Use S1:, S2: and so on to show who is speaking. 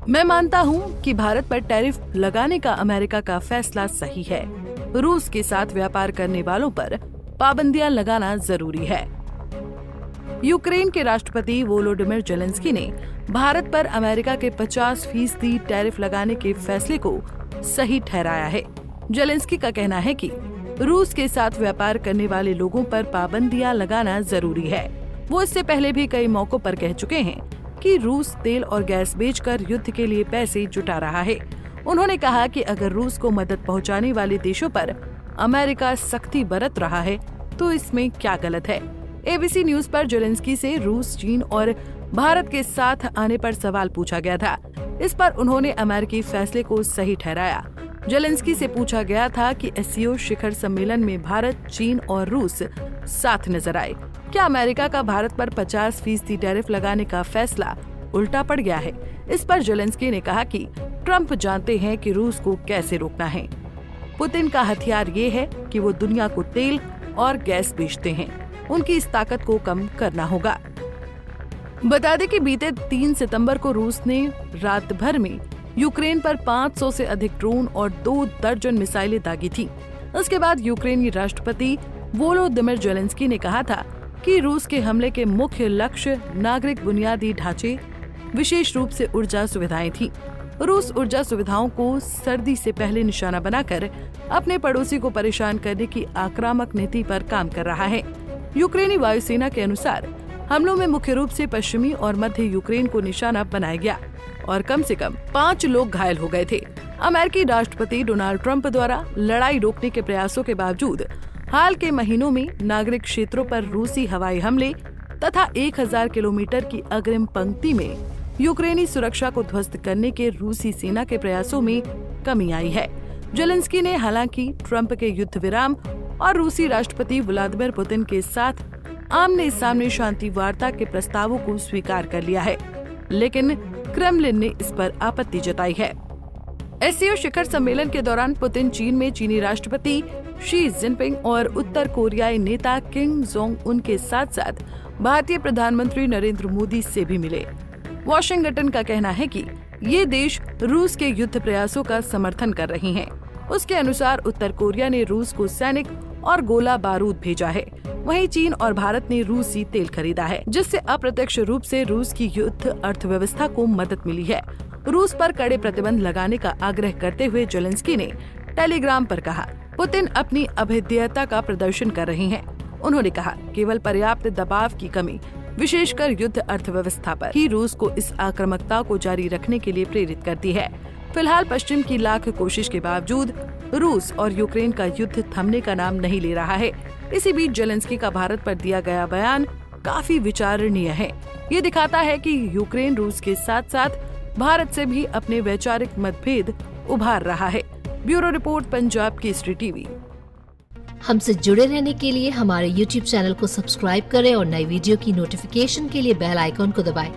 S1: मैं मानता हूँ कि भारत पर टैरिफ लगाने का अमेरिका का फैसला सही है। रूस के साथ व्यापार करने वालों पर पाबंदियां लगाना जरूरी है। यूक्रेन के राष्ट्रपति वोलोडिमिर जेलेंस्की ने भारत पर अमेरिका के 50% टैरिफ लगाने के फैसले को सही ठहराया है। जेलेंस्की का कहना है कि रूस के साथ व्यापार करने वाले लोगों पर पाबंदियां लगाना जरूरी है। वो इससे पहले भी कई मौकों पर कह चुके हैं कि रूस तेल और गैस बेचकर युद्ध के लिए पैसे जुटा रहा है। उन्होंने कहा कि अगर रूस को मदद पहुंचाने वाले देशों पर अमेरिका सख्ती बरत रहा है तो इसमें क्या गलत है। एबीसी न्यूज पर जेलेंस्की से रूस, चीन और भारत के साथ आने पर सवाल पूछा गया था। इस पर उन्होंने अमेरिकी फैसले को सही ठहराया। जेलेंस्की से पूछा गया था कि एससीओ शिखर सम्मेलन में भारत, चीन और रूस साथ नजर आए। क्या अमेरिका का भारत पर 50% टैरिफ लगाने का फैसला उल्टा पड़ गया है? इस पर जेलेंस्की ने कहा कि ट्रंप जानते हैं कि रूस को कैसे रोकना है। पुतिन का हथियार ये है कि वो दुनिया को तेल और गैस बेचते हैं। उनकी इस ताकत को कम करना होगा। बता दें कि बीते 3 सितंबर को रूस ने रात भर में यूक्रेन पर 500 से अधिक ड्रोन और 2 दर्जन मिसाइलें दागी थी। उसके बाद यूक्रेनी राष्ट्रपति वोलोदिमिर जेलेंस्की ने कहा था कि रूस के हमले के मुख्य लक्ष्य नागरिक बुनियादी ढांचे, विशेष रूप से ऊर्जा सुविधाएं थी। रूस ऊर्जा सुविधाओं को सर्दी से पहले निशाना बनाकर अपने पड़ोसी को परेशान करने की आक्रामक नीति पर काम कर रहा है। यूक्रेनी वायुसेना के अनुसार हमलों में मुख्य रूप से पश्चिमी और मध्य यूक्रेन को निशाना बनाया गया और कम से कम 5 लोग घायल हो गए थे। अमेरिकी राष्ट्रपति डोनाल्ड ट्रंप द्वारा लड़ाई रोकने के प्रयासों के बावजूद हाल के महीनों में नागरिक क्षेत्रों पर रूसी हवाई हमले तथा 1000 किलोमीटर की अग्रिम पंक्ति में यूक्रेनी सुरक्षा को ध्वस्त करने के रूसी सेना के प्रयासों में कमी आई है। जेलेंस्की ने हालांकि ट्रंप के युद्ध विराम और रूसी राष्ट्रपति व्लादिमीर पुतिन के साथ आमने सामने शांति वार्ता के प्रस्तावों को स्वीकार कर लिया है, लेकिन क्रेमलिन ने इस पर आपत्ति जताई है। एससीओ शिखर सम्मेलन के दौरान पुतिन चीन में चीनी राष्ट्रपति शी जिनपिंग और उत्तर कोरियाई नेता किम जोंग उन के साथ साथ भारतीय प्रधानमंत्री नरेंद्र मोदी से भी मिले। वॉशिंगटन का कहना है कि ये देश रूस के युद्ध प्रयासों का समर्थन कर रहे हैं। उसके अनुसार उत्तर कोरिया ने रूस को सैनिक और गोला बारूद भेजा है। वहीं चीन और भारत ने रूसी तेल खरीदा है, जिससे अप्रत्यक्ष रूप से रूस की युद्ध अर्थव्यवस्था को मदद मिली है। रूस पर कड़े प्रतिबंध लगाने का आग्रह करते हुए जेलेंस्की ने टेलीग्राम पर कहा, पुतिन अपनी अभेद्यता का प्रदर्शन कर रहे हैं। उन्होंने कहा, केवल पर्याप्त दबाव की कमी, विशेषकर युद्ध अर्थव्यवस्था पर ही रूस को इस आक्रामकता को जारी रखने के लिए प्रेरित करती है। फिलहाल पश्चिम की लाख कोशिश के बावजूद रूस और यूक्रेन का युद्ध थमने का नाम नहीं ले रहा है। इसी बीच जेलेंस्की का भारत पर दिया गया बयान काफी विचारणीय है। ये दिखाता है कि यूक्रेन रूस के साथ साथ भारत से भी अपने वैचारिक मतभेद उभार रहा है। Bureau report, Punjab Kesari TV.
S2: हमसे जुड़े रहने के लिए हमारे YouTube चैनल को सब्सक्राइब करें और नई वीडियो की नोटिफिकेशन के लिए बेल आइकॉन को दबाएं।